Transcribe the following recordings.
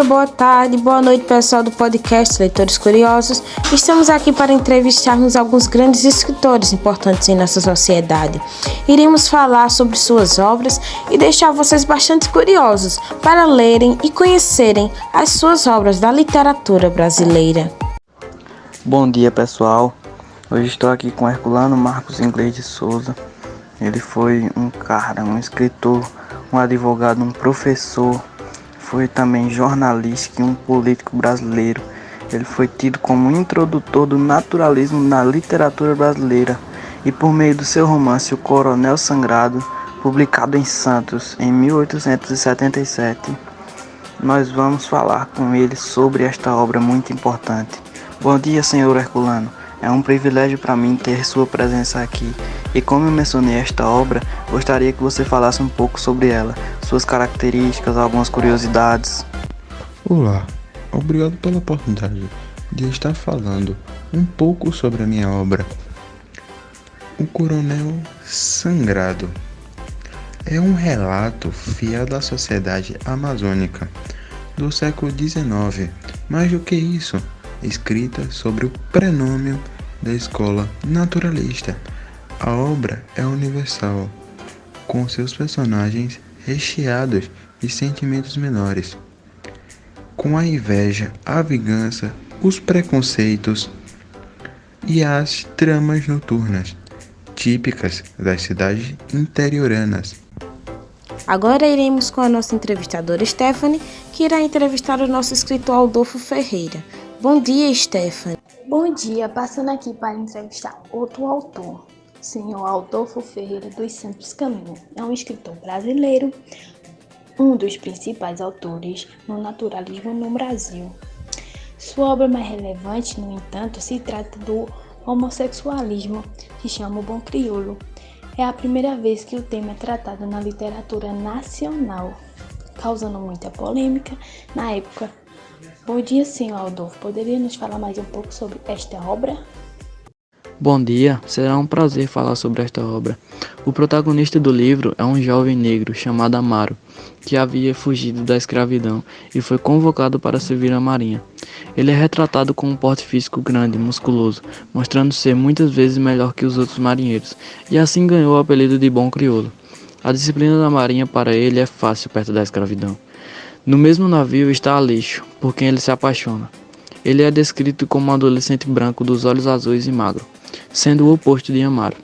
dia, boa tarde, boa noite, pessoal do podcast Leitores Curiosos. Estamos aqui para entrevistarmos alguns grandes escritores importantes em nossa sociedade. Iremos falar sobre suas obras e deixar vocês bastante curiosos para lerem e conhecerem as suas obras da literatura brasileira. Bom dia, pessoal. Hoje estou aqui com Herculano Marcos Inglês de Souza. Ele foi um escritor, um advogado, um professor, foi também jornalista e um político brasileiro. Ele foi tido como introdutor do naturalismo na literatura brasileira e por meio do seu romance O Coronel Sangrado, publicado em Santos em 1877, nós vamos falar com ele sobre esta obra muito importante. Bom dia, senhor Herculano. É um privilégio para mim ter sua presença aqui. E como eu mencionei esta obra, gostaria que você falasse um pouco sobre ela, suas características, algumas curiosidades. Olá, obrigado pela oportunidade de estar falando um pouco sobre a minha obra. O Coronel Sangrado é um relato fiel da sociedade amazônica do século XIX. Mais do que isso, escrita sobre o prenúncio da escola naturalista. A obra é universal, com seus personagens recheados de sentimentos menores, com a inveja, a vingança, os preconceitos e as tramas noturnas, típicas das cidades interioranas. Agora iremos com a nossa entrevistadora Stephanie, que irá entrevistar o nosso escritor Aldolfo Ferreira. Bom dia, Stephanie. Bom dia, passando aqui para entrevistar outro autor, o senhor Aldolfo Ferreira dos Santos Caminho. É um escritor brasileiro, um dos principais autores no naturalismo no Brasil. Sua obra mais relevante, no entanto, se trata do homossexualismo, que chama O Bom Crioulo. É a primeira vez que o tema é tratado na literatura nacional, causando muita polêmica na época. Bom dia, senhor Aldolfo. Poderia nos falar mais um pouco sobre esta obra? Bom dia, será um prazer falar sobre esta obra. O protagonista do livro é um jovem negro chamado Amaro, que havia fugido da escravidão e foi convocado para servir a marinha. Ele é retratado com um porte físico grande e musculoso, mostrando ser muitas vezes melhor que os outros marinheiros, e assim ganhou o apelido de Bom Crioulo. A disciplina da marinha para ele é fácil perto da escravidão. No mesmo navio está Aleixo, por quem ele se apaixona. Ele é descrito como um adolescente branco dos olhos azuis e magro, sendo o oposto de Amaro.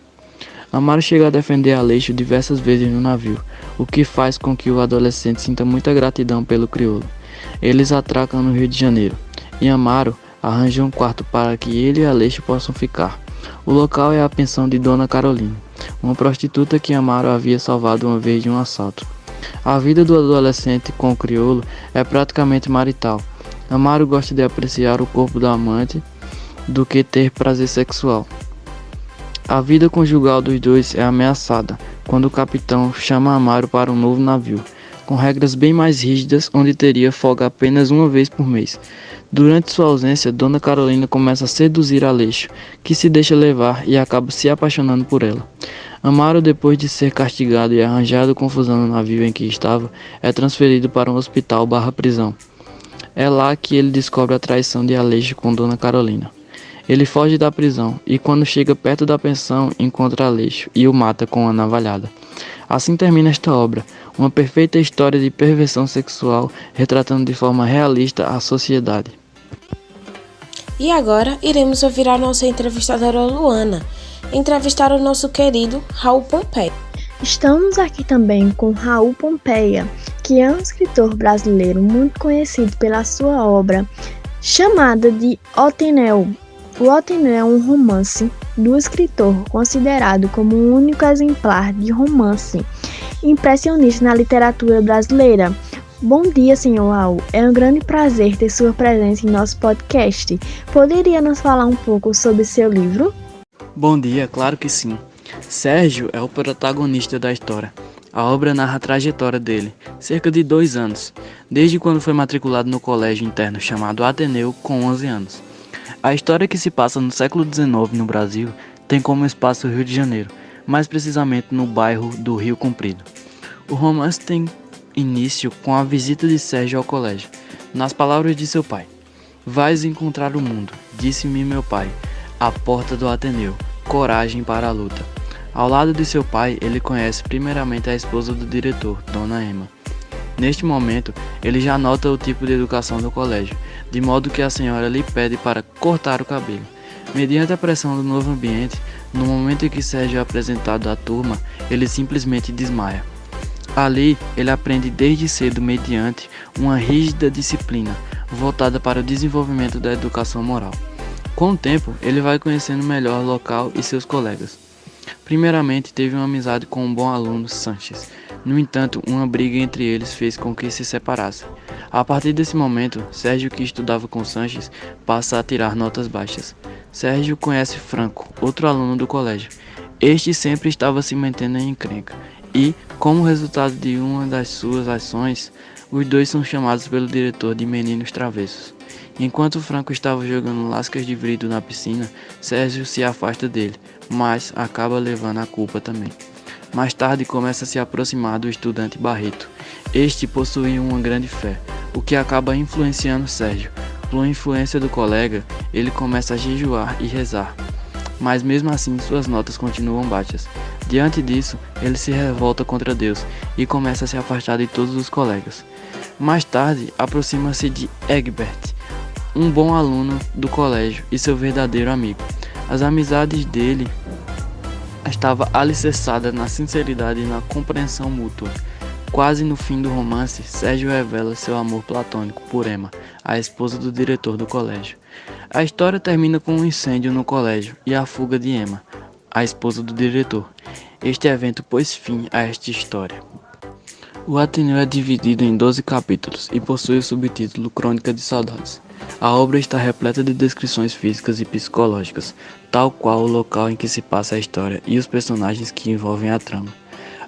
Amaro chega a defender Aleixo diversas vezes no navio, o que faz com que o adolescente sinta muita gratidão pelo crioulo. Eles atracam no Rio de Janeiro, e Amaro arranja um quarto para que ele e Aleixo possam ficar. O local é a pensão de Dona Carolina, uma prostituta que Amaro havia salvado uma vez de um assalto. A vida do adolescente com o crioulo é praticamente marital. Amaro gosta de apreciar o corpo da amante do que ter prazer sexual. A vida conjugal dos dois é ameaçada quando o capitão chama Amaro para um novo navio, com regras bem mais rígidas, onde teria folga apenas uma vez por mês. Durante sua ausência, Dona Carolina começa a seduzir Aleixo, que se deixa levar e acaba se apaixonando por ela. Amaro, depois de ser castigado e arranjado confusão no navio em que estava, é transferido para um hospital/prisão. É lá que ele descobre a traição de Aleixo com Dona Carolina. Ele foge da prisão e, quando chega perto da pensão, encontra Aleixo e o mata com uma navalhada. Assim termina esta obra, uma perfeita história de perversão sexual, retratando de forma realista a sociedade. E agora iremos ouvir a nossa entrevistadora Luana, entrevistar o nosso querido Raul Pompeia. Estamos aqui também com Raul Pompeia, que é um escritor brasileiro muito conhecido pela sua obra chamada de Otinel. O Otinel é um romance do escritor considerado como o único exemplar de romance impressionista na literatura brasileira. Bom dia, senhor Raul. É um grande prazer ter sua presença em nosso podcast. Poderia nos falar um pouco sobre seu livro? Bom dia, claro que sim. Sérgio é o protagonista da história. A obra narra a trajetória dele, cerca de 2 anos, desde quando foi matriculado no colégio interno chamado Ateneu com 11 anos. A história, que se passa no século XIX no Brasil, tem como espaço o Rio de Janeiro, mais precisamente no bairro do Rio Comprido. O romance tem início com a visita de Sérgio ao colégio. Nas palavras de seu pai: vais encontrar o mundo, disse-me meu pai, à porta do Ateneu, coragem para a luta. Ao lado de seu pai, ele conhece primeiramente a esposa do diretor, Dona Emma. Neste momento, ele já nota o tipo de educação do colégio, de modo que a senhora lhe pede para cortar o cabelo. Mediante a pressão do novo ambiente, no momento em que Sérgio é apresentado à turma, ele simplesmente desmaia. Ali, ele aprende desde cedo mediante uma rígida disciplina, voltada para o desenvolvimento da educação moral. Com o tempo, ele vai conhecendo melhor o local e seus colegas. Primeiramente, teve uma amizade com um bom aluno, Sanches. No entanto, uma briga entre eles fez com que se separassem. A partir desse momento, Sérgio, que estudava com Sanches, passa a tirar notas baixas. Sérgio conhece Franco, outro aluno do colégio. Este sempre estava se mantendo em encrenca e, como resultado de uma das suas ações, os dois são chamados pelo diretor de meninos travessos. Enquanto Franco estava jogando lascas de vidro na piscina, Sérgio se afasta dele, mas acaba levando a culpa também. Mais tarde começa a se aproximar do estudante Barreto. Este possui uma grande fé, o que acaba influenciando Sérgio. Por influência do colega, ele começa a jejuar e rezar, mas mesmo assim suas notas continuam baixas. Diante disso, ele se revolta contra Deus e começa a se afastar de todos os colegas. Mais tarde, aproxima-se de Egbert, um bom aluno do colégio e seu verdadeiro amigo. As amizades dele estavam alicerçadas na sinceridade e na compreensão mútua. Quase no fim do romance, Sérgio revela seu amor platônico por Emma, a esposa do diretor do colégio. A história termina com um incêndio no colégio e a fuga de Emma, a esposa do diretor. Este evento pôs fim a esta história. O Ateneu é dividido em 12 capítulos e possui o subtítulo Crônica de Saudades. A obra está repleta de descrições físicas e psicológicas, tal qual o local em que se passa a história e os personagens que envolvem a trama.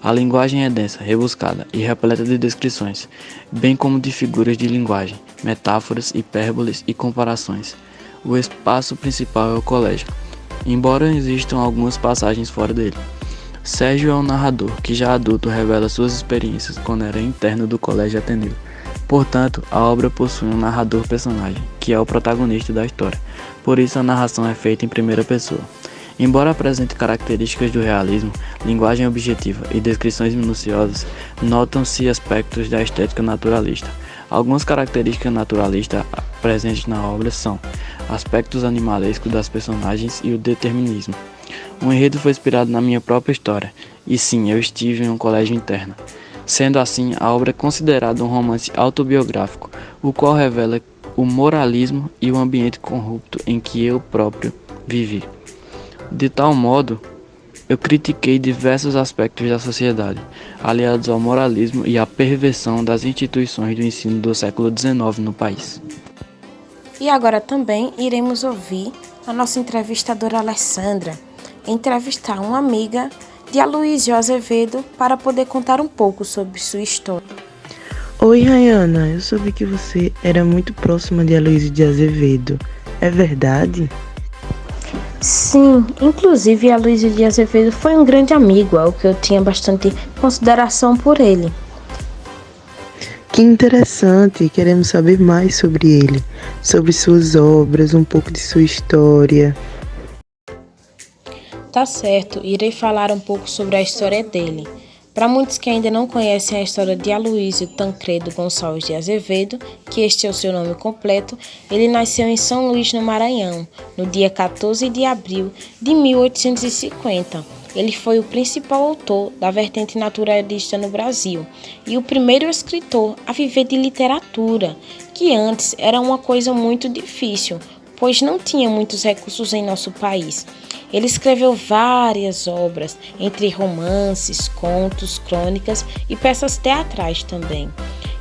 A linguagem é densa, rebuscada e repleta de descrições, bem como de figuras de linguagem, metáforas, hipérboles e comparações. O espaço principal é o colégio, embora existam algumas passagens fora dele. Sérgio é um narrador que já adulto revela suas experiências quando era interno do Colégio Ateneu. Portanto, a obra possui um narrador personagem, que é o protagonista da história, por isso a narração é feita em primeira pessoa. Embora apresente características do realismo, linguagem objetiva e descrições minuciosas, notam-se aspectos da estética naturalista. Algumas características naturalistas presentes na obra são aspectos animalescos das personagens e o determinismo. O enredo foi inspirado na minha própria história, e sim, eu estive em um colégio interno. Sendo assim, a obra é considerada um romance autobiográfico, o qual revela o moralismo e o ambiente corrupto em que eu próprio vivi. De tal modo, eu critiquei diversos aspectos da sociedade, aliados ao moralismo e à perversão das instituições do ensino do século XIX no país. E agora também iremos ouvir a nossa entrevistadora Alessandra entrevistar uma amiga de Aloysio Azevedo para poder contar um pouco sobre sua história. Oi, Rayana, eu soube que você era muito próxima de Aloysio de Azevedo. É verdade? Sim, inclusive Aloysio de Azevedo foi um grande amigo, ao que eu tinha bastante consideração por ele. Que interessante, queremos saber mais sobre ele, sobre suas obras, um pouco de sua história. Tá certo, irei falar um pouco sobre a história dele. Para muitos que ainda não conhecem a história de Aloysio Tancredo Gonçalves de Azevedo, que este é o seu nome completo, ele nasceu em São Luís, no Maranhão, no dia 14 de abril de 1850. Ele foi o principal autor da vertente naturalista no Brasil e o primeiro escritor a viver de literatura, que antes era uma coisa muito difícil, pois não tinha muitos recursos em nosso país. Ele escreveu várias obras, entre romances, contos, crônicas e peças teatrais também.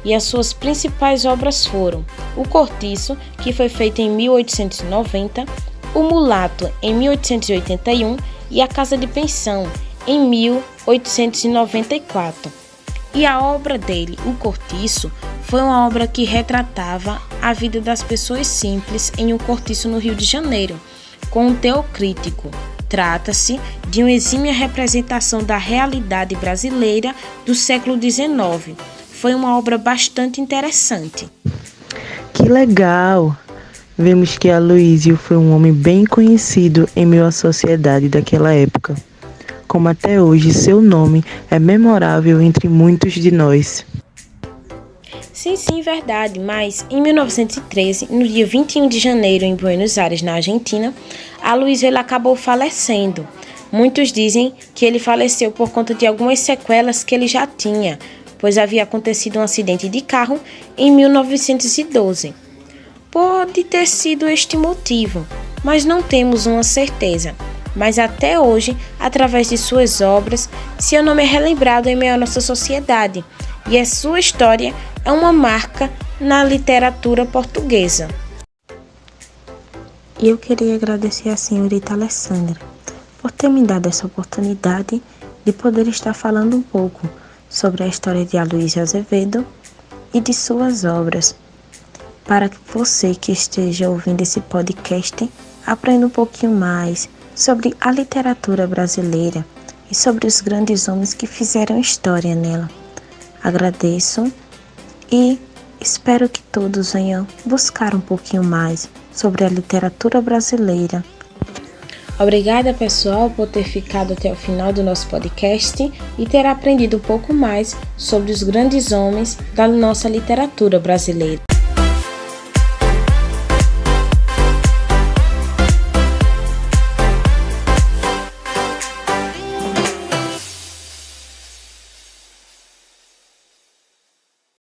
E as suas principais obras foram O Cortiço, que foi feito em 1890, O Mulato, em 1881 e A Casa de Pensão, em 1894. E a obra dele, O Cortiço, foi uma obra que retratava a vida das pessoas simples em um cortiço no Rio de Janeiro, com um teor crítico. Trata-se de uma exímia representação da realidade brasileira do século XIX. Foi uma obra bastante interessante. Que legal! Vemos que Aloísio foi um homem bem conhecido em meio à sociedade daquela época, como até hoje seu nome é memorável entre muitos de nós. Sim, verdade, mas em 1913, no dia 21 de janeiro, em Buenos Aires, na Argentina, Aloísio ele acabou falecendo. Muitos dizem que ele faleceu por conta de algumas sequelas que ele já tinha, pois havia acontecido um acidente de carro em 1912. Pode ter sido este motivo, mas não temos uma certeza. Mas até hoje, através de suas obras, seu nome é relembrado em meio à nossa sociedade, e a sua história é uma marca na literatura portuguesa. E eu queria agradecer à senhorita Alessandra por ter me dado essa oportunidade de poder estar falando um pouco sobre a história de Aloísio Azevedo e de suas obras, para que você que esteja ouvindo esse podcast aprenda um pouquinho mais sobre a literatura brasileira e sobre os grandes homens que fizeram história nela. Agradeço e espero que todos venham buscar um pouquinho mais sobre a literatura brasileira. Obrigada, pessoal, por ter ficado até o final do nosso podcast e ter aprendido um pouco mais sobre os grandes homens da nossa literatura brasileira.